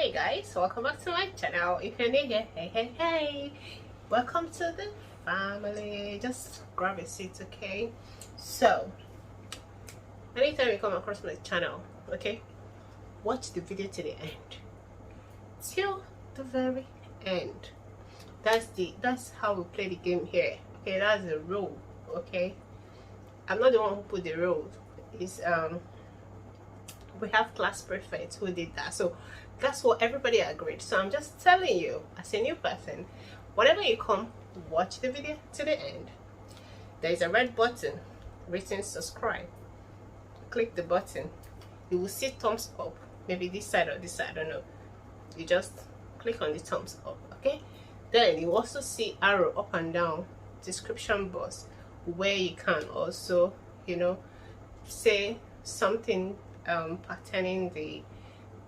Hey guys, welcome back to my channel. If you're new here, hey, welcome to the family. Just grab a seat, okay? So anytime you come across my channel, okay, watch the video to the end, till the very end. That's how we play the game here, okay? That's the rule, okay? I'm not the one who put the rules. It's we have class prefects who did that, so that's what everybody agreed. So I'm just telling you, as a new person, whenever you come, watch the video to the end. There is a red button written subscribe. Click the button. You will see thumbs up, maybe this side or this side, I don't know. You just click on the thumbs up, okay? Then you also see arrow up and down, description box, where you can also, you know, say something pertaining the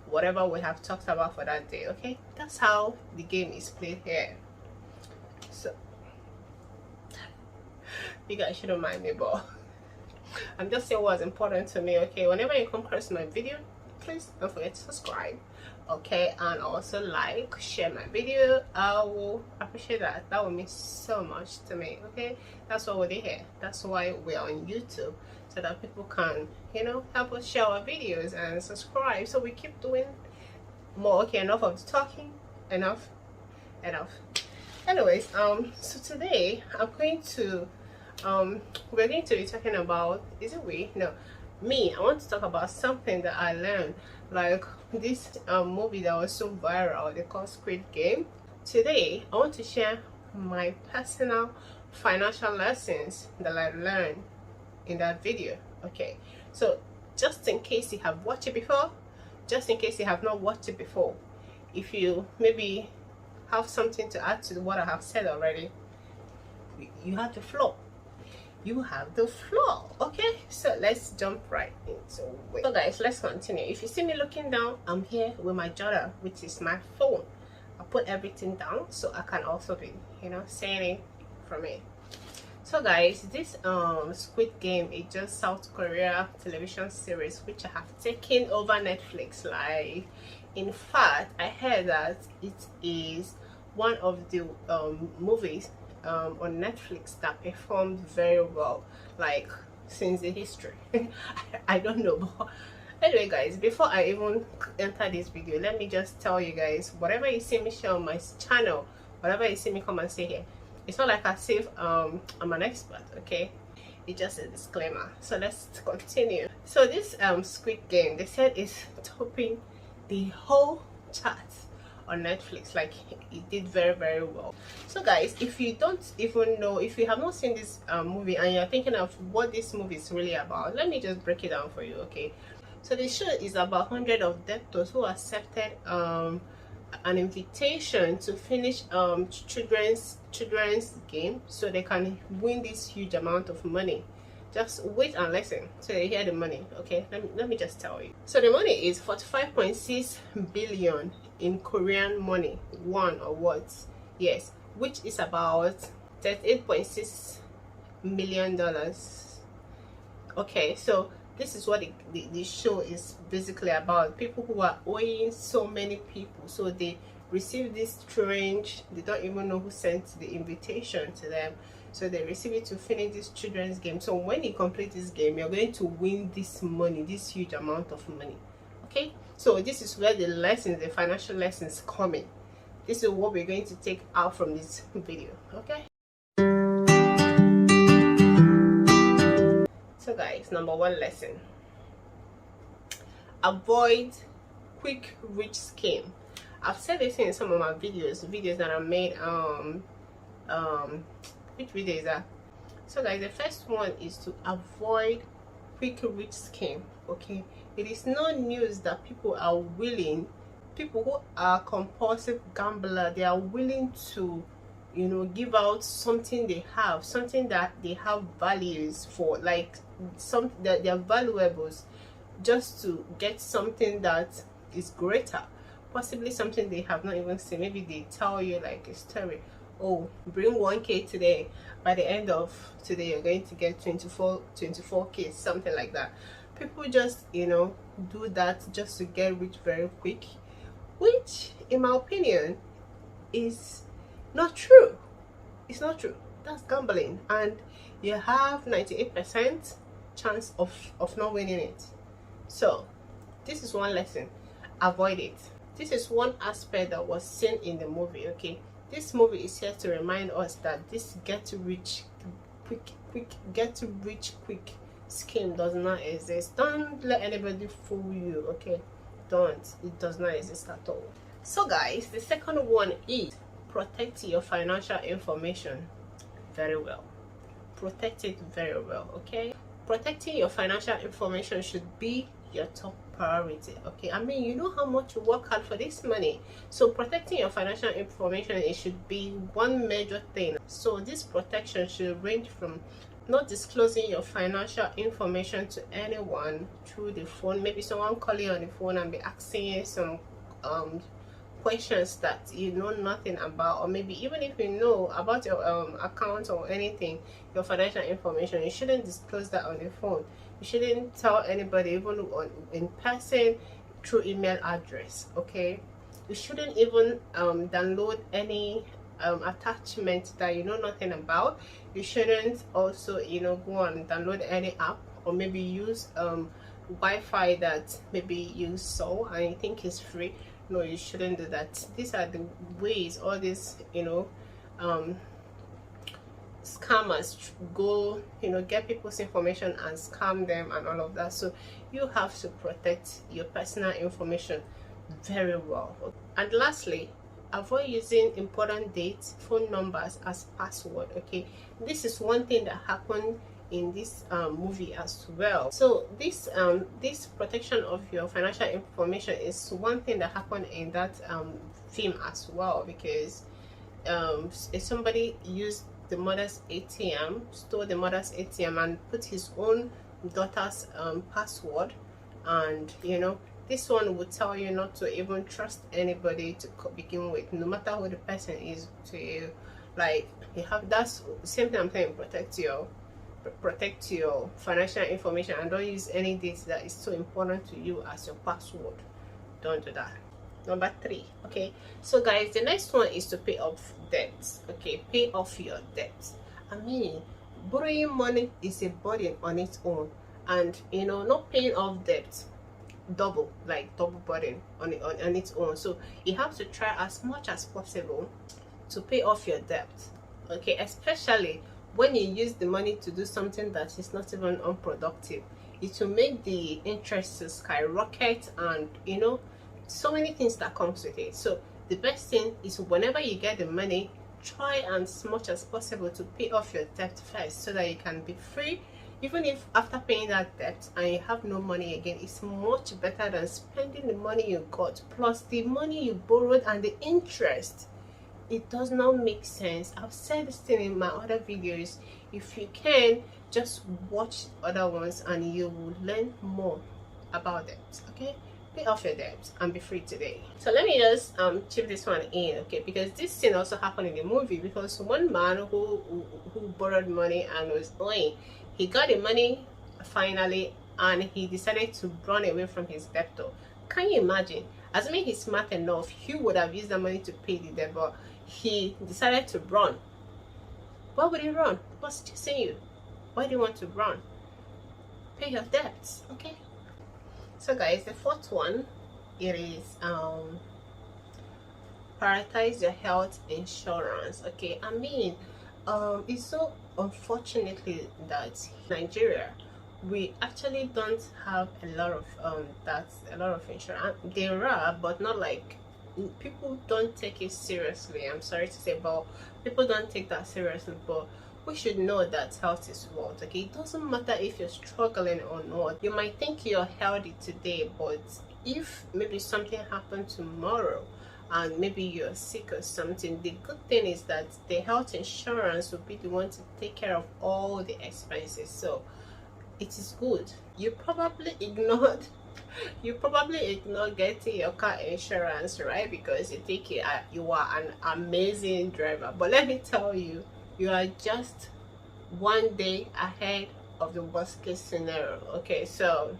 whatever we have talked about for that day, okay? That's how the game is played here. So you guys shouldn't mind me, but I'm just saying what's important to me, okay? Whenever you come across my video, please don't forget to subscribe, okay? And also like, share my video. I will appreciate that. That will mean so much to me, okay? That's what we do here. That's why we're on YouTube, so that people can, you know, help us share our videos and subscribe, so we keep doing more. Okay, enough of the talking. Enough. Anyways, so today I'm going to we're going to be talking about, is it we? No, me. I want to talk about something that I learned, like this movie that was so viral, they call Squid Game. Today I want to share my personal financial lessons that I learned in that video, okay? So just in case you have watched it before, just in case you have not watched it before, if you maybe have something to add to what I have said already, you have the floor. You have the floor, okay? So let's jump right into it. So guys, let's continue. If you see me looking down, I'm here with my jotter, which is my phone. I put everything down so I can also be, you know, saying it from it. So guys, this Squid Game is just South Korea television series which I have taken over Netflix live. In fact, I heard that it is one of the movies on Netflix that performed very well, like since the history. I don't know, but anyway guys, before I even enter this video, let me just tell you guys, whatever you see me share on my channel, whatever you see me come and say here, it's not like as if I'm an expert, okay? It's just a disclaimer. So let's continue. So this Squid Game, they said is topping the whole chart on Netflix. Like, it did very well. So guys, if you don't even know, if you have not seen this movie and you're thinking of what this movie is really about, let me just break it down for you, okay? So the show is about hundreds of debtors who accepted an invitation to finish children's game so they can win this huge amount of money. Just wait and listen so you hear the money, okay? Let me just tell you. So the money is 45.6 billion in Korean money, won or words, yes, which is about $38.6 million. Okay, so this is what the show is basically about. People who are owing so many people, so they receive this strange, they don't even know who sent the invitation to them, so they receive it to finish this children's game. So when you complete this game, you're going to win this money, this huge amount of money, okay? So this is where the lessons, the financial lessons come in. This is what we're going to take out from this video, okay? So guys, number one lesson: avoid quick rich scheme. I've said this in some of my videos that I made. Which video is that? So guys, the first one is to avoid quick rich scheme, okay? It is no news that people who are compulsive gambler, they are willing to, you know, give out something they have, something that they have values for, like some that they're valuables, just to get something that is greater, possibly something they have not even seen. Maybe they tell you like a story, oh, bring 1K today, by the end of today you're going to get 24K, something like that. People just, you know, do that just to get rich very quick, which in my opinion is not true. It's not true. That's gambling, and you have 98% chance of not winning it. So this is one lesson. Avoid it. This is one aspect that was seen in the movie. Okay, this movie is here to remind us that this get rich quick scheme does not exist. Don't let anybody fool you. Okay, don't. It does not exist at all. So guys, the second one is protect your financial information very well. Protect it very well. Okay, protecting your financial information should be your top priority. Okay, I mean, you know how much you work hard for this money, so protecting your financial information, it should be one major thing. So this protection should range from not disclosing your financial information to anyone through the phone. Maybe someone call you on the phone and be asking you some questions that you know nothing about, or maybe even if you know about your account or anything, your financial information, you shouldn't disclose that on the phone. You shouldn't tell anybody, even in person, through email address. Okay, you shouldn't even download any attachment that you know nothing about. You shouldn't also, you know, go and download any app, or maybe use Wi-Fi that maybe you saw and you think is free. No, you shouldn't do that. These are the ways all these, you know, scammers go, you know, get people's information and scam them and all of that. So you have to protect your personal information very well. And lastly, avoid using important dates, phone numbers as password. Okay, this is one thing that happened in this movie as well. So this protection of your financial information is one thing that happened in that film as well, because if somebody used the mother's ATM, stole the mother's ATM and put his own daughter's password, and you know, this one would tell you not to even trust anybody to begin with, no matter who the person is to you. Like, you have, that's the same thing I'm saying. Protect your financial information, and don't use any date that is so important to you as your password. Don't do that. Number 3. Okay, so guys, the next one is to pay off debts. Okay, pay off your debts. I mean, borrowing money is a burden on its own, and you know, not paying off debts, double burden on its own. So you have to try as much as possible to pay off your debt. Okay, especially when you use the money to do something that is not even unproductive. It will make the interest to skyrocket, and you know, so many things that comes with it. So the best thing is, whenever you get the money, try as much as possible to pay off your debt first, so that you can be free. Even if after paying that debt and you have no money again, it's much better than spending the money you got plus the money you borrowed and the interest. It does not make sense. I've said this thing in my other videos. If you can, just watch other ones and you will learn more about debt. Okay, pay off your debt and be free today. So let me just chip this one in, okay, because this thing also happened in the movie. Because one man who borrowed money and was owing, he got the money finally, and he decided to run away from his debtor. Can you imagine? Assuming he's smart enough, he would have used the money to pay the debt, but he decided to run. Why would he run? What's chasing you? Why do you want to run? Pay your debts. Okay, so guys, the fourth one, it is prioritize your health insurance. Okay, I mean, it's so unfortunately that Nigeria, we actually don't have a lot of insurance. There are, but not like, people don't take it seriously. I'm sorry to say, but people don't take that seriously. But we should know that health is wealth. Okay, it doesn't matter if you're struggling or not. You might think you're healthy today, but if maybe something happened tomorrow and maybe you're sick or something, the good thing is that the health insurance will be the one to take care of all the expenses. So it is good. You probably ignored getting your car insurance, right? Because you think you are an amazing driver. But let me tell you, you are just one day ahead of the worst case scenario. Okay, so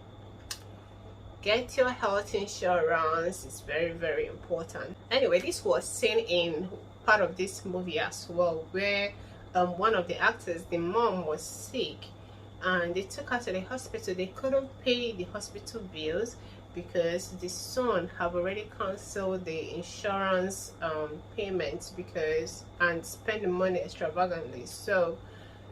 get your health insurance. It's very, very important. Anyway, this was seen in part of this movie as well, where one of the actors, the mom was sick and they took her to the hospital. They couldn't pay the hospital bills because the son have already canceled the insurance payments and spent the money extravagantly. So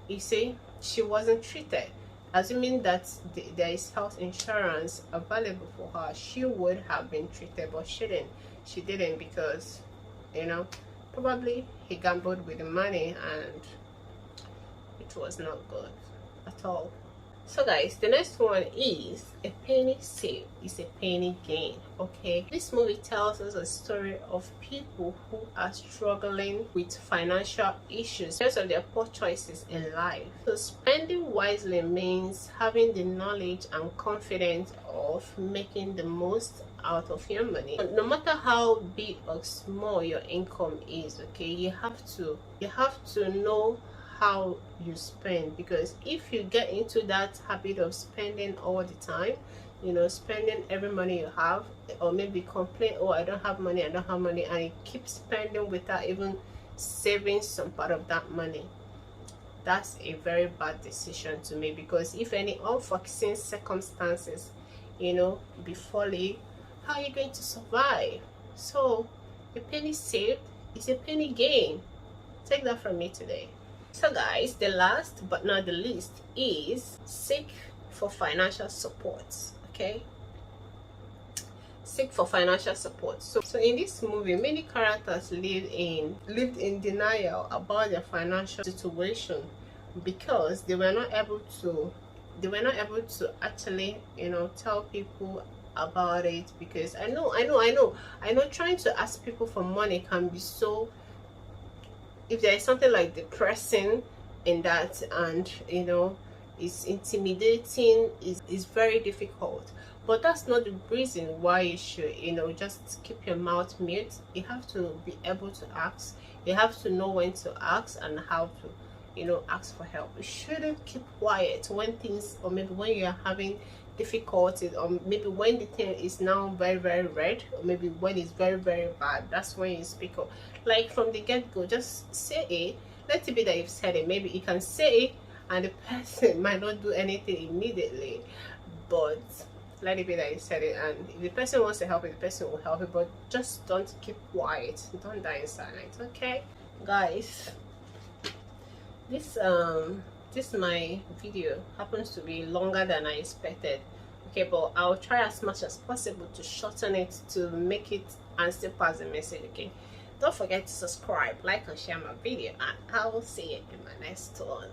you see, she wasn't treated. Assuming that there is health insurance available for her, she would have been treated, but she didn't because, you know, probably he gambled with the money and it was not good at all. So guys, the next one is a penny saved is a penny gained. Okay, this movie tells us a story of people who are struggling with financial issues because of their poor choices in life. So spending wisely means having the knowledge and confidence of making the most out of your money, no matter how big or small your income is. Okay, you have to know how you spend, because if you get into that habit of spending all the time, you know, spending every money you have, or maybe complain, oh, I don't have money, and you keep spending without even saving some part of that money, that's a very bad decision to make, because if any unforeseen circumstances, you know, befall you, how are you going to survive? So a penny saved is a penny gained. Take that from me today. So guys, the last but not the least is seek for financial support. Okay, seek for financial support. So in this movie, many characters lived in denial about their financial situation because they were not able to actually, you know, tell people about it. Because I know trying to ask people for money can be so, if there is something like depressing in that, and you know, it's intimidating, is very difficult. But that's not the reason why you should, you know, just keep your mouth mute. You have to be able to ask. You have to know when to ask and how to, you know, ask for help. You shouldn't keep quiet when things, or maybe when you are having difficulties, or maybe when the thing is now very, very red, or maybe when it's very, very bad. That's when you speak up. Like from the get-go, just say it. Let it be that you've said it. Maybe you can say it and the person might not do anything immediately, but let it be that you said it, and if the person wants to help you, the person will help you. But just don't keep quiet, don't die in silence. Okay guys, this my video happens to be longer than I expected. Okay, but I'll try as much as possible to shorten it, to make it and still pass the message. Okay, don't forget to subscribe, like and share my video, and I will see you in my next one.